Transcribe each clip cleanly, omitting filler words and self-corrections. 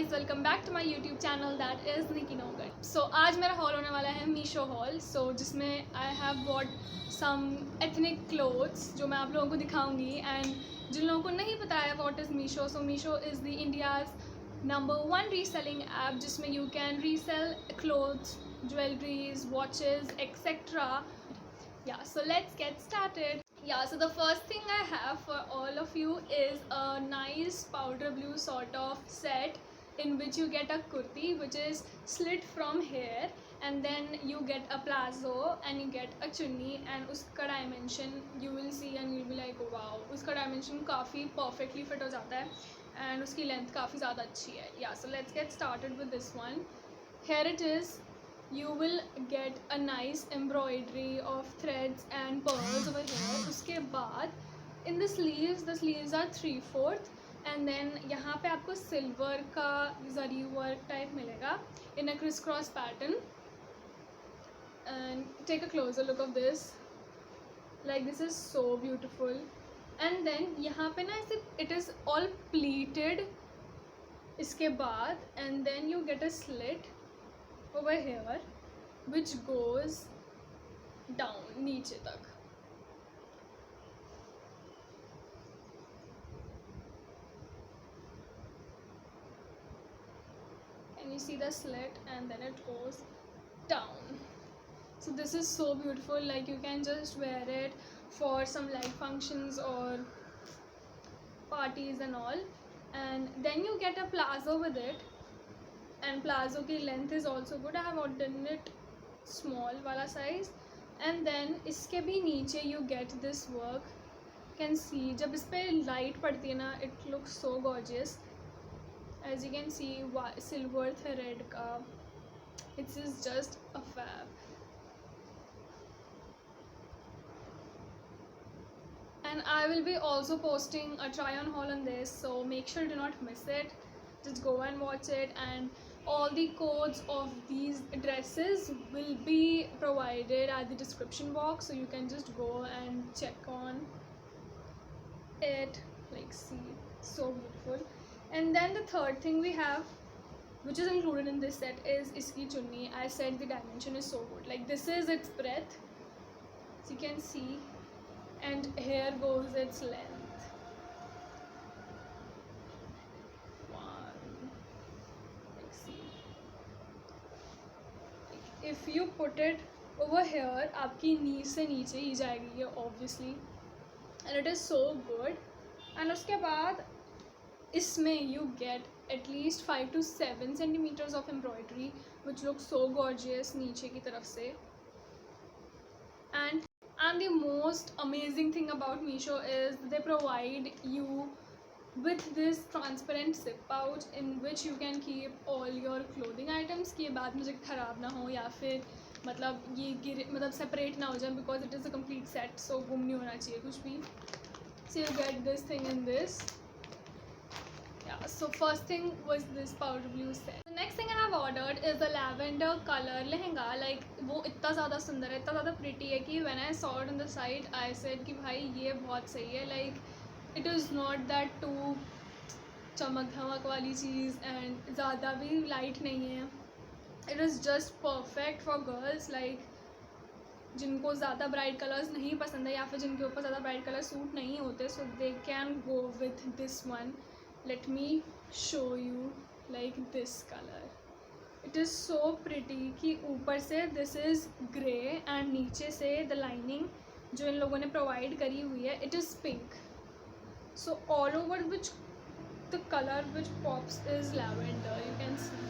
Guys, welcome back to my YouTube channel that is Nikki Nogar. So आज मेरा haul होने वाला है मीशो हॉल, जिसमें I have bought some ethnic clothes जो मैं आप लोगों को दिखाऊंगी। एंड जिन लोगों को नहीं पता है what is Meesho, so Meesho is the India's number 1 reselling app जिसमें you can resell clothes, jewelries, watches etcetera. Yeah, so let's get started. Yeah, so the first thing I have for all of you is a nice powder blue sort of set in which you get a kurti which is slit from here, and then you get a plazo and you get a chunni, and uska dimension you will see and you'll be like wow, uska dimension काफ़ी perfectly fit हो जाता है and उसकी length काफ़ी ज़्यादा अच्छी है. Yeah, so let's get started with this one. Here it is. You will get a nice embroidery of threads and pearls over here. उसके बाद in the sleeves are 3/4 and then यहाँ पे आपको सिल्वर का जरी वर्क टाइप मिलेगा in a criss-cross pattern. And take a closer look of this. Like this is so beautiful. And then यहाँ पे ना ऐसे it is all pleated इसके बाद, and then you get a slit over here which goes down नीचे तक. And you see the slit and then it goes down. So this is so beautiful. Like you can just wear it for some light functions or parties and all. And then you get a plazo with it, and plazo की length is also good. I have ordered it small वाला size. And then इसके भी नीचे you get this work. You can see जब इस पे light पड़ती है ना, it looks so gorgeous. As you can see, silver thread का, it is just a fab. And I will be also posting a try on haul on this, so make sure do not miss it. Just go and watch it, and all the codes of these dresses will be provided at the description box, so you can just go and check on it. Like see, so beautiful. And then the third thing we have, which is included in this set, is iski chunni. I said the dimension is so good. Like this is its breadth, so you can see, and here goes its length. One, like see. If you put it over here, आपकी नी से नीचे ही जाएगी ये obviously, and it is so good. And उसके बाद इसमें you get at least 5 to 7 centimeters of embroidery which looks so gorgeous नीचे की तरफ से. And the most amazing thing about Meesho is they provide you with this transparent zip pouch in which you can keep all your clothing items कि ये बाद मुझे ख़राब ना हो या फिर मतलब ये separate ना हो जाए, because it is a complete set, so गुम नहीं होना चाहिए कुछ भी. So you get this thing in this. Yeah, so first thing was this powder blue set. The next thing I have ordered is the lavender color lehenga. Like वो इतना ज़्यादा सुंदर है, इतना ज़्यादा pretty है कि when I saw it on the site, I said कि भाई ये बहुत सही है. Like it is not that too चमक धमक वाली चीज़ and ज़्यादा भी light नहीं है. It is just perfect for girls, like जिनको ज़्यादा ब्राइट कलर्स नहीं पसंद है या फिर जिनके ऊपर ज़्यादा ब्राइट कलर सूट नहीं होते, so they can go with this one. Let me show you like this color. It is so pretty कि ऊपर से this is grey and नीचे से the lining जो इन लोगों ने provide करी हुई है, it is pink. So all over which the color which pops is lavender. You can see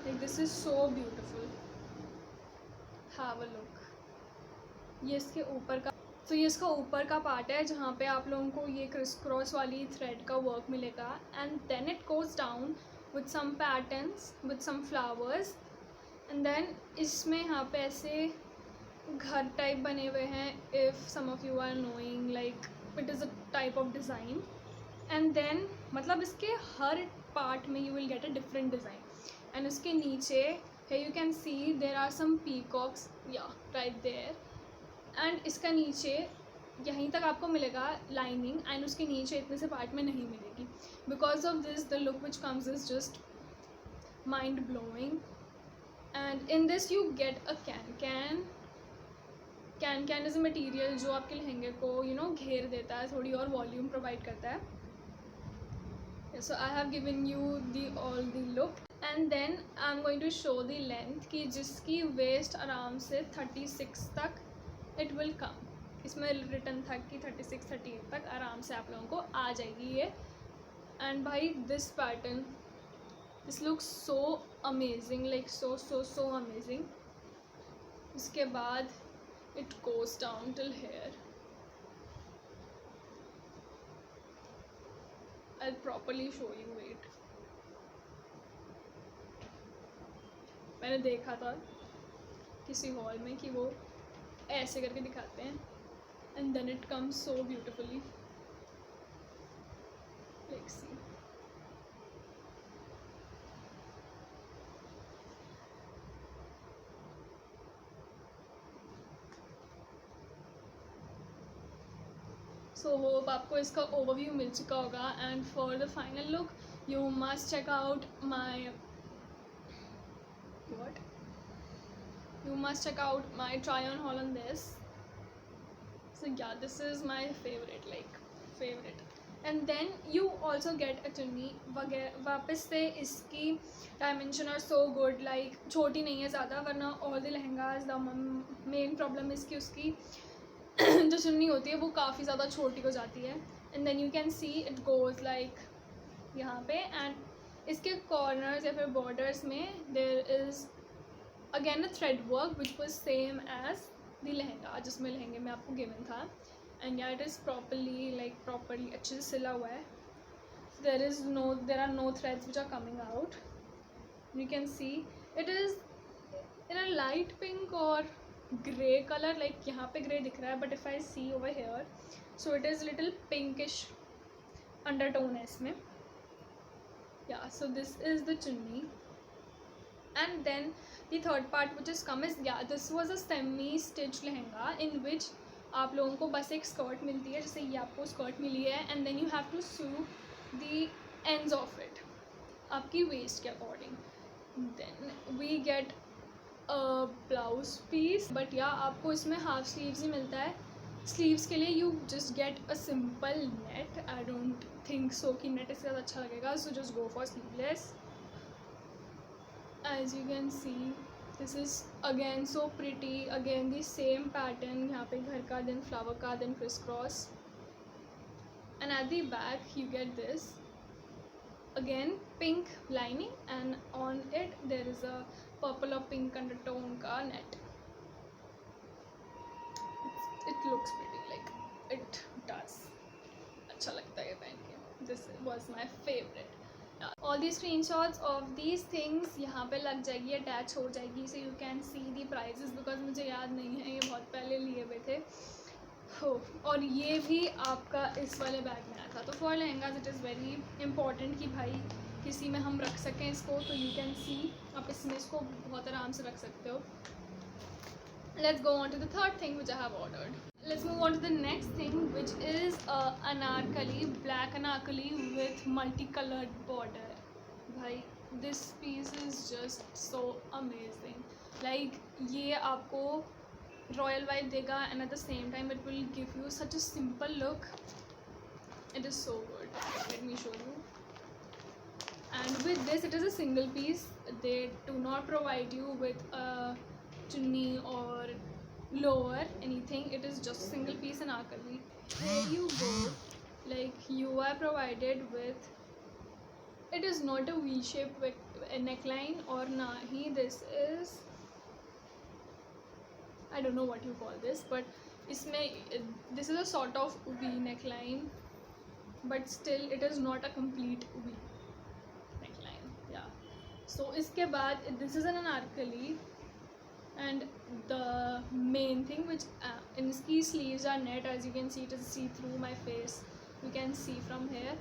like this is so beautiful. Have a look. ये इसके ऊपर का, तो ये इसका ऊपर का पार्ट है जहाँ पे आप लोगों को ये क्रिस क्रॉस वाली थ्रेड का वर्क मिलेगा. And then it goes down with some patterns with some flowers, and then इसमें यहाँ पे ऐसे घर टाइप बने हुए हैं. If some of you are knowing, like it is a type of design. And then मतलब इसके हर पार्ट में you will get a different design. And उसके नीचे है you can see there are some peacocks, या राइट देयर. एंड इसका नीचे यहीं तक आपको मिलेगा लाइनिंग, एंड उसके नीचे इतने से पार्ट में नहीं मिलेगी. Because of this the look which comes is just mind blowing. And in this you get a can is a material जो आपके लहंगे को घेर देता है, थोड़ी और वॉल्यूम प्रोवाइड करता है. So I have given you all the look, and then I'm going to show the length कि जिसकी waist आराम से 36 तक it will come. इसमें written था कि 36-38 तक आराम से आप लोगों को आ जाएगी ये. And भाई this pattern, this looks so amazing, like so amazing. उसके बाद it goes down till here. I'll properly show you. Wait, मैंने देखा था किसी हॉल में कि वो ऐसे करके दिखाते हैं, and then it comes so beautifully. Let's see. So hope आपको इसका overview मिल चुका होगा. And for the final look, you must check out my try on haul on this. So yeah, this is my favorite. And then you also get a chunni. वापस से इसकी dimension are so good, like छोटी नहीं है ज़्यादा, वरना all the lehengas the main problem इसकी उसकी जो चुन्नी होती है वो काफ़ी ज़्यादा छोटी हो जाती है. And then you can see it goes like यहाँ पे, and इसके corners या फिर borders में there is again a thread work which was same as the lehenga जिसमें लहंगे में आपको given था. And yeah, it is properly अच्छे से सिला हुआ है. There are no threads which are coming out. You can see it is in a light pink or grey color, like यहाँ पे grey दिख रहा है, but if I see over here, so it is little pinkish undertone है इसमें. Yeah, so this is the chunni. And then the third part which is come is, yeah, this was a semi stitched lehenga in which आप लोगों को बस एक skirt मिलती है, जैसे ये आपको स्कर्ट मिली है, and then you have to sew the ends of it आपकी वेस्ट के according. Then we get a blouse piece, but या आपको इसमें हाफ स्लीव्स ही मिलता है. स्लीव्स के लिए you just get a simple net. I don't think so कि नेट इससे ज़्यादा अच्छा लगेगा, so just go for sleeveless. As you can see, this is again so pretty, again the same pattern, यहाँ पे घर का, then flower का, then crisscross. And at the back you get this again pink lining, and on it there is a purple or pink undertone का net. It looks pretty, like it does. अच्छा लगता है ये पहन के. This was my favorite. All the screenshots of these things यहाँ पे लग जाएगी, अटैच हो जाएगी, so you can see the prices, because मुझे याद नहीं है, ये बहुत पहले लिए हुए थे. और ये भी आपका इस वाले बैग में आया था. तो for lehengas it is very important कि भाई किसी में हम रख सकें इसको. तो यू कैन सी आप इसमें इसको बहुत आराम से रख सकते हो. Let's go on to the third thing which I have ordered. Let's move on to the next thing, which is anarkali, black anarkali with multicolored border. Bhai, this piece is just so amazing. Like ये आपको royal vibe देगा, and at the same time it will give you such a simple look. It is so good. Let me show you. And with this, it is a single piece. They do not provide you with a chunni or lower anything. It is just single piece anarkali. There you go. Like you are provided with, it is not a V-shaped neckline, or nahi this is, I don't know what you call this, but this is a sort of V neckline, but still it is not a complete V neckline. Yeah, so iske baad this is an anarkali. And the main thing which in ski sleeves are net, as you can see, it is see through my face, you can see from here.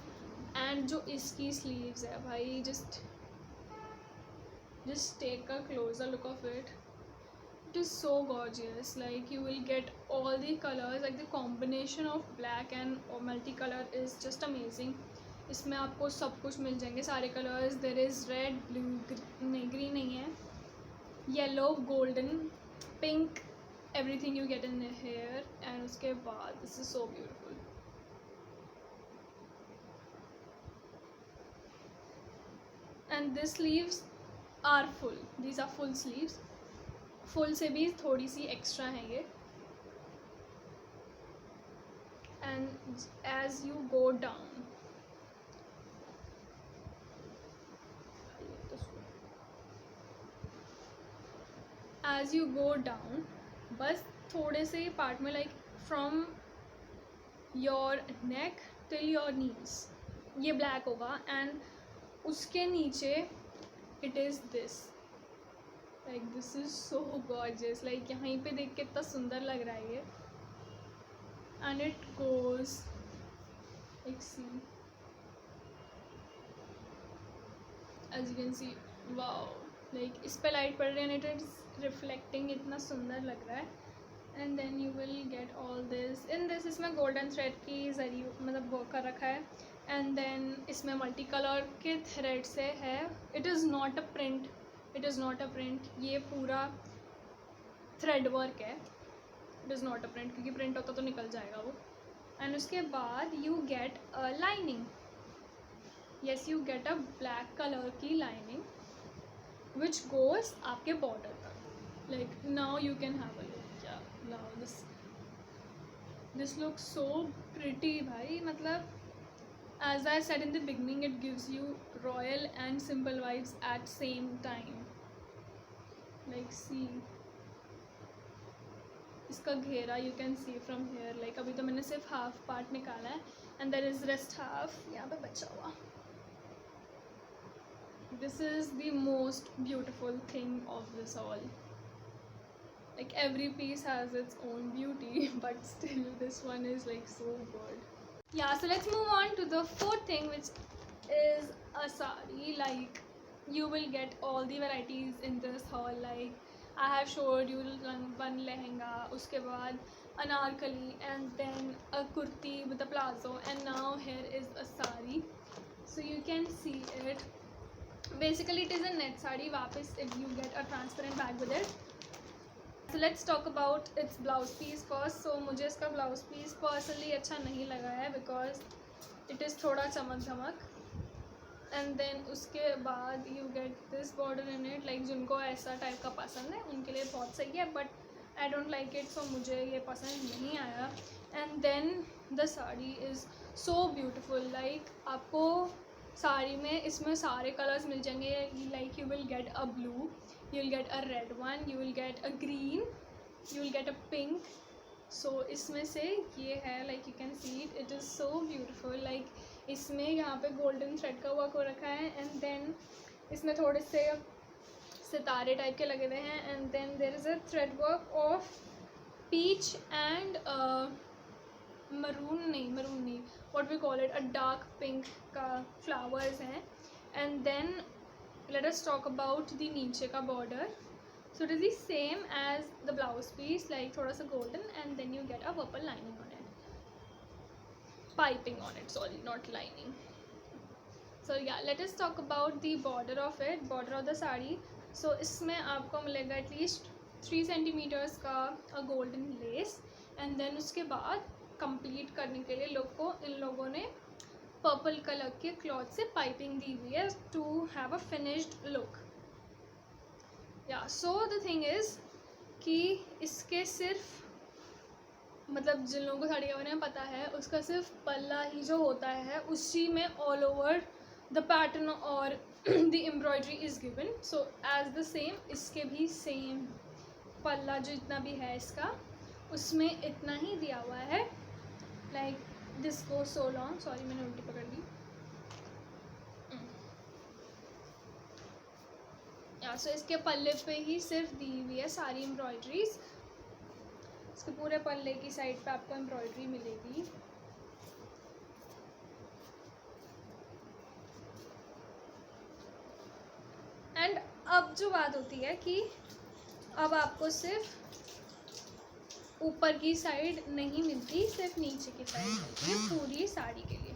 And जो इसकी sleeves है भाई, just take a closer look of it. It is so gorgeous. Like you will get all the colors, like the combination of black and multicolor is just amazing. इसमें आपको सब कुछ मिल जाएंगे, सारे colours. There is red, blue, नहीं green नहीं है, yellow, golden, pink, everything you get in here. And उसके बाद this is so beautiful. And this sleeves are full, these are full sleeves, full से भी थोड़ी सी एक्स्ट्रा है ये। And as you go down, as you go down, बस थोड़े से पार्ट में like from your neck till your knees ये ब्लैक होगा। एंड उसके नीचे it is this, like this is so gorgeous, like यहीं पे देख के इतना सुंदर लग रहा है ये। And it goes like see, as you can see, wow, like इस पे लाइट पड़ रही है एंड इट इज़ रिफ्लेक्टिंग, इतना सुंदर लग रहा है। And then you will get all this in this, इसमें गोल्डन थ्रेड की जरिए मतलब वर्क कर रखा है। एंड देन इसमें मल्टी कलर के थ्रेड से है, it is not a print, it is not a print, ये पूरा थ्रेड वर्क है, it is not a print, क्योंकि प्रिंट होता तो निकल जाएगा वो। एंड उसके बाद you get a lining, yes you get a black colour की लाइनिंग विच गोज आपके बॉर्डर तक। Like now you can have a look, now this looks so pretty भाई, मतलब as I said in the beginning, it gives you royal and simple vibes at same time. Like see, इसका घेरा you can see from here, like अभी तो मैंने सिर्फ half part निकाला है and there is rest half यहाँ पे बचा हुआ। This is the most beautiful thing of this all. Like every piece has its own beauty, but still this one is like so good. Yeah, so let's move on to the fourth thing, which is a sari. Like you will get all the varieties in this haul. Like I have showed you one lehenga, uske baad anarkali, and then a kurti with a plazo, and now here is a sari. So you can see it. Basically it is a net sari, वापस if you get a transparent bag with it. So let's talk about its blouse piece first. So मुझे इसका blouse piece personally अच्छा नहीं लगा है because it is थोड़ा चमक धमक। And then उसके बाद you get this border in it, like जिनको ऐसा टाइप का पसंद है उनके लिए बहुत सही है, but I don't like it, so मुझे ये पसंद नहीं आया। And then the saree is so beautiful, like आपको साड़ी में इसमें सारे कलर्स मिल जाएंगे, like you will get a blue, you will get a red one, you will get a green, you will get a pink. So इसमें से ये है, like you can see it, it is so beautiful. like इसमें यहाँ पे golden thread का work हो रखा है, and then इसमें थोड़े से सितारे टाइप के लगे हुए हैं, and then there is a thread work of peach and maroon नहीं, what we call it, a dark pink का flowers हैं। And then let us talk about the नीचे का border. So it is the same as the blouse piece, like थोड़ा सा golden, and then you get a purple lining on it, piping on it, sorry, not lining. So yeah, let us talk about the border of it, border of the sari. So इसमें आपको मिलेगा at least 3 centimeters का a golden lace, and then उसके बाद complete करने के लिए इन लोगों ने पर्पल कलर के क्लॉथ से पाइपिंग दी हुई है to have a finished look. या सो द थिंग इज़ कि इसके सिर्फ मतलब जिन लोगों को साड़ी के बारे में पता है, उसका सिर्फ पल्ला ही जो होता है उसी में ऑल ओवर द पैटर्न और the embroidery is given. So as the same इसके भी सेम पल्ला जो इतना भी है इसका उसमें इतना ही दिया हुआ है। Like this go so long, sorry मैंने उल्टी पकड़ ली। या सो इसके पल्ले पे ही सिर्फ दी हुई है सारी एम्ब्रॉयडरीज। इसके पूरे पल्ले की साइड पे आपको एम्ब्रॉयडरी मिलेगी। एंड अब जो बात होती है कि अब आपको सिर्फ ऊपर की साइड नहीं मिलती, सिर्फ नीचे की साइड मिलती है पूरी साड़ी के लिए।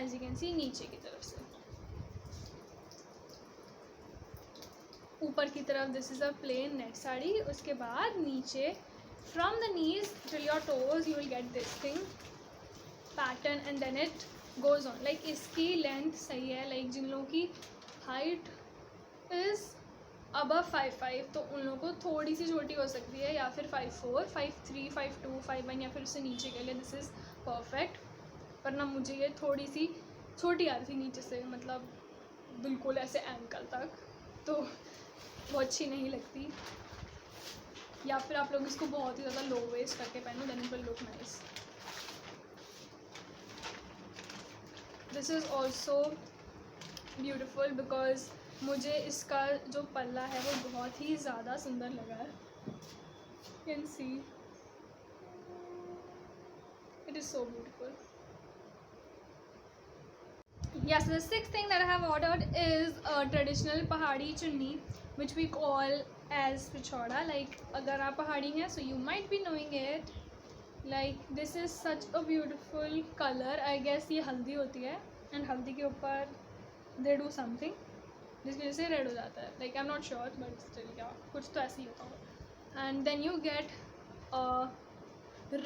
एज यू कैन सी नीचे की तरफ से ऊपर की तरफ this is a plain net sari. उसके बाद नीचे from the knees till your toes you will get this thing pattern and then it goes on. Like इसकी लेंथ सही है. लाइक जिन लोगों की हाइट इज़ अबव 5'5" तो उन लोगों को थोड़ी सी छोटी हो सकती है, या फिर 5'4", 5'3", 5'2", 5'1" या फिर उससे नीचे के लिए दिस इज़ परफेक्ट. वरना मुझे ये थोड़ी सी छोटी आ रही थी नीचे से, मतलब बिल्कुल ऐसे एंकल तक, तो वो अच्छी नहीं लगती. या फिर आप लोग इसको बहुत ही ज़्यादा लो वेस्ट करके पहनो, then it will look nice. This is also beautiful because मुझे इसका जो पल्ला है वो बहुत ही ज़्यादा सुंदर लगा है. Can see it is so beautiful. Yes, the sixth thing that I have ordered is a traditional Pahadi chunni, which we call as pichauda. Like, अगर आप पहाड़ी हैं, so you might be knowing it. Like, this is such a beautiful color. I guess ये हल्दी होती है, and हल्दी के ऊपर they do something जिसकी वजह से रेड हो जाता है. Like, I'm not sure, but still, yeah, कुछ तो ऐसे ही होता होगा. And then you get a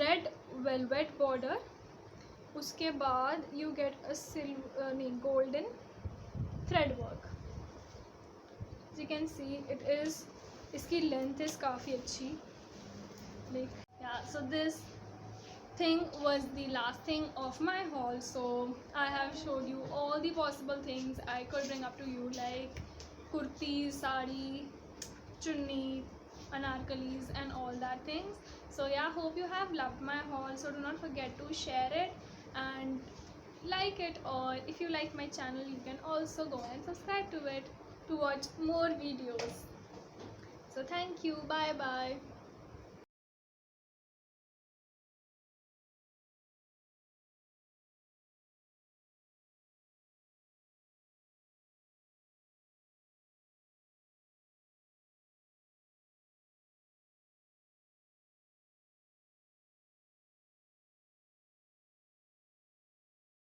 red velvet border. उसके बाद यू गेट अ सिल्वर नहीं golden thread work. You can see it is इसकी लेंथ इज़ काफ़ी अच्छी. लाइक या so this thing was the last thing of my haul. So I have showed you all the possible things I could bring up to you, like kurtis, sari, chunni, anarkalis and all that things. So yeah, hope you have loved my haul. So do not forget to share it and like it, or if you like my channel you can also go and subscribe to it to watch more videos. So thank you, bye bye.